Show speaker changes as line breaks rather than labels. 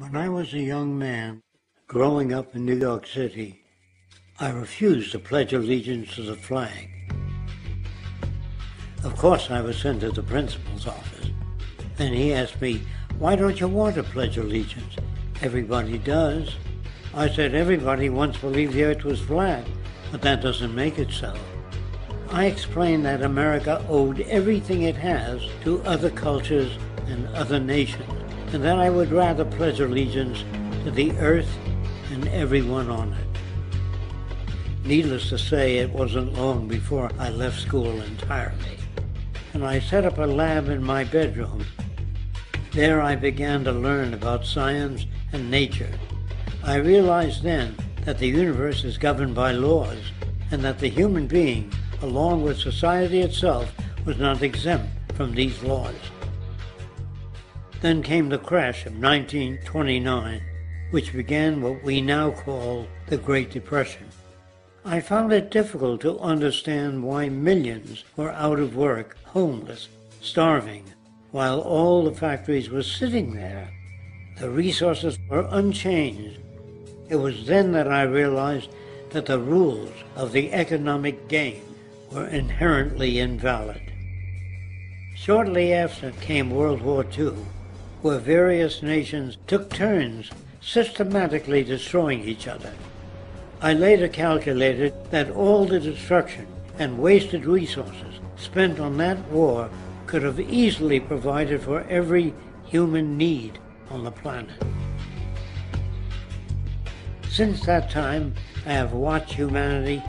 When I was a young man, growing up in New York City, I refused to pledge allegiance to the flag. Of course, I was sent to the principal's office, and he asked me, "Why don't you want to pledge allegiance? Everybody does." I said, "Everybody once believed the earth was flat, but that doesn't make it so." I explained that America owed everything it has to other cultures and other nations, and that I would rather pledge allegiance to the earth and everyone on it. Needless to say, it wasn't long before I left school entirely, and I set up a lab in my bedroom. There I began to learn about science and nature. I realized then that the universe is governed by laws, and that the human being, along with society itself, was not exempt from these laws. Then came the crash of 1929, which began what we now call the Great Depression. I found it difficult to understand why millions were out of work, homeless, starving, while all the factories were sitting there. The resources were unchanged. It was then that I realized that the rules of the economic game were inherently invalid. Shortly after came World War II, where various nations took turns systematically destroying each other. I later calculated that all the destruction and wasted resources spent on that war could have easily provided for every human need on the planet. Since that time, I have watched humanity